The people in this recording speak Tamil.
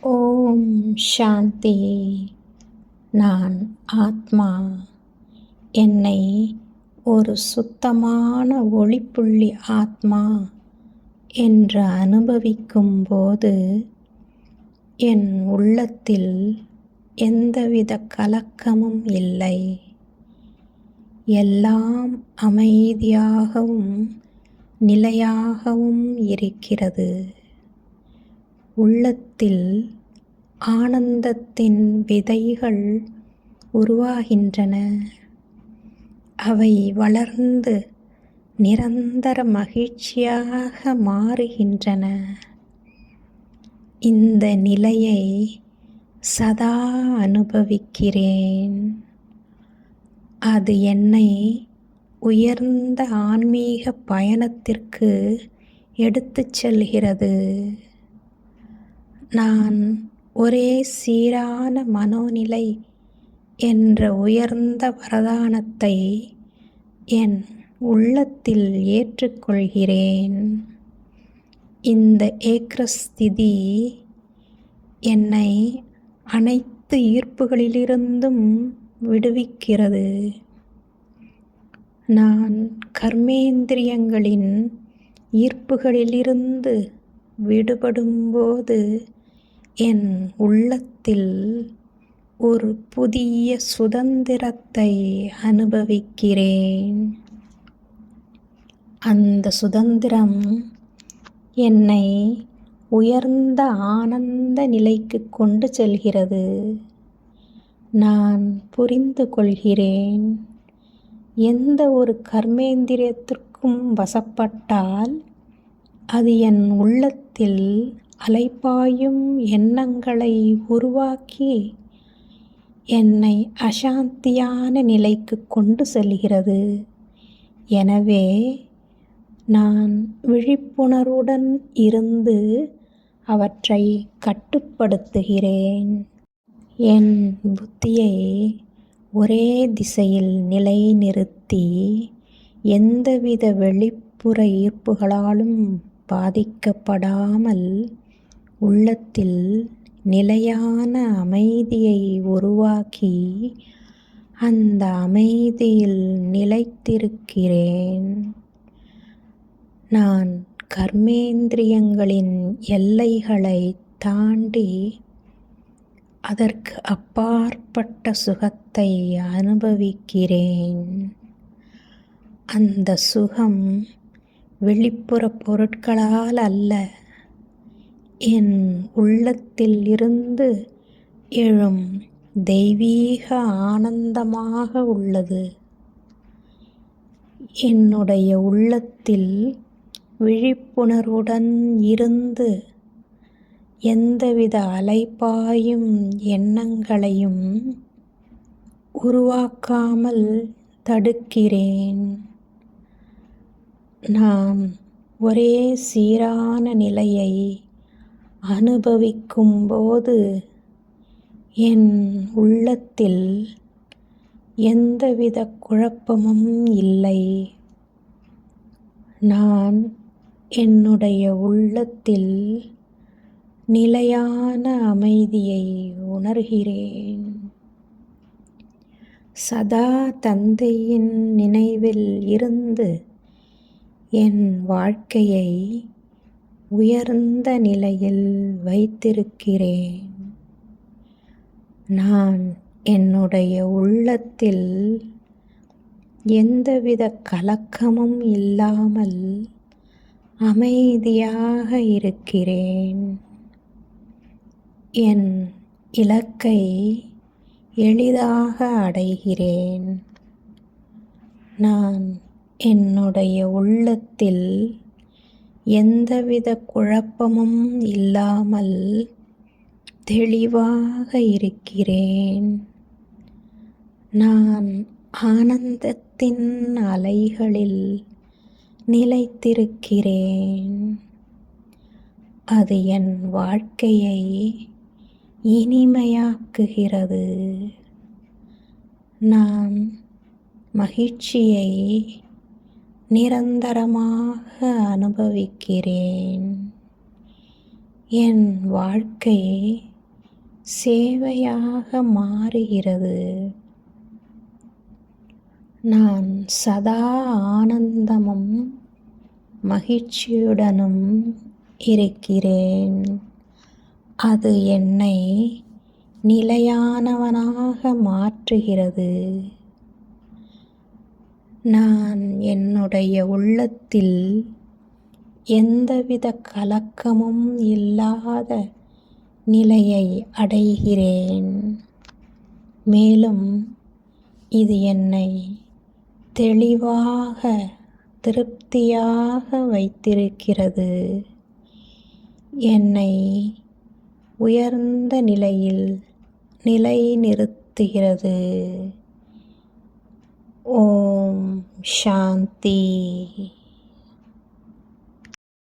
ஓம் சாந்தி. நான் ஆத்மா. என்னை ஒரு சுத்தமான ஒளிப்புள்ளி ஆத்மா என்று அனுபவிக்கும் போது என் உள்ளத்தில் எந்தவித கலக்கமும் இல்லை. எல்லாம் அமைதியாகவும் நிலையாகவும் இருக்கிறது. உள்ளத்தில் ஆனந்தத்தின் விதைகள் உருவாகின்றன. அவை வளர்ந்து நிரந்தர மகிழ்ச்சியாக மாறுகின்றன. இந்த நிலையை சதா அனுபவிக்கிறேன். அது என்னை உயர்ந்த ஆன்மீக பயணத்திற்கு எடுத்துச் செல்கிறது. நான் ஒரே சீரான மனோநிலை என்ற உயர்ந்த வரதானத்தை என் உள்ளத்தில் ஏற்றுக்கொள்கிறேன். இந்த ஏக்ரஸ்திதி என்னை அனைத்து ஈர்ப்புகளிலிருந்தும் விடுவிக்கிறது. நான் கர்மேந்திரியங்களின் ஈர்ப்புகளிலிருந்து விடுபடும்போது என் உள்ளத்தில் ஒரு புதிய சுதந்திரத்தை அனுபவிக்கிறேன். அந்த சுதந்திரம் என்னை உயர்ந்த ஆனந்த நிலைக்கு கொண்டு செல்கிறது. நான் புரிந்து கொள்கிறேன். எந்த ஒரு கர்மேந்திரியத்திற்கும் வசப்பட்டால் அது என் உள்ளத்தில் அலைபாயும் எண்ணங்களை உருவாக்கி என்னை அசாந்தியான நிலைக்கு கொண்டு செல்கிறது. எனவே நான் விழிப்புணர்வுடன் இருந்து அவற்றை கட்டுப்படுத்துகிறேன். என் புத்தியை ஒரே திசையில் நிலைநிறுத்தி எந்தவித வெளிப்புற ஈர்ப்புகளாலும் பாதிக்கப்படாமல் உள்ளத்தில் நிலையான அமைதியை உருவாக்கி அந்த அமைதியில் நிலைத்திருக்கிறேன். நான் கர்மேந்திரியங்களின் எல்லைகளை தாண்டி அதற்கு அப்பாற்பட்ட சுகத்தை அனுபவிக்கிறேன். அந்த சுகம் வெளிப்புற பொருட்களால் அல்ல, என் உள்ளத்தில் இருந்து எழும் தெய்வீக ஆனந்தமாக உள்ளது. என்னுடைய உள்ளத்தில் விழிப்புணர்வுடன் இருந்து எந்தவித அலைபாயும் எண்ணங்களையும் உருவாக்காமல் தடுக்கிறேன். நான் ஒரே சீரான நிலையை அனுபவிக்கும் போது என் உள்ளத்தில் எந்தவித குழப்பமும் இல்லை. நான் என்னுடைய உள்ளத்தில் நிலையான அமைதியை உணர்கிறேன். சதா தந்தையின் நினைவில் இருந்து என் வாழ்க்கையை உயர்ந்த நிலையில் வைத்திருக்கிறேன். நான் என்னுடைய உள்ளத்தில் எந்தவித கலக்கமும் இல்லாமல் அமைதியாக இருக்கிறேன். என் இலக்கை எளிதாக அடைகிறேன். நான் என்னுடைய உள்ளத்தில் எந்தவித குழப்பமும் இல்லாமல் தெளிவாக இருக்கிறேன். நான் ஆனந்தத்தின் அலைகளில் நிலைத்திருக்கிறேன். அது என் வாழ்க்கையை இனிமையாக்குகிறது. நான் மகிழ்ச்சியை நிரந்தரமாக அனுபவிக்கிறேன். என் வாழ்க்கை சேவையாக மாறுகிறது. நான் சதா ஆனந்தமும் மகிழ்ச்சியுடனும் இருக்கிறேன். அது என்னை நிலையானவனாக மாற்றுகிறது. நான் என்னுடைய உள்ளத்தில் எந்தவித கலக்கமும் இல்லாத நிலையை அடைகிறேன். மேலும் இது என்னை தெளிவாக திருப்தியாக வைத்திருக்கிறது. என்னை உயர்ந்த நிலையில் நிலைநிறுத்துகிறது. ஓம் சாந்தி.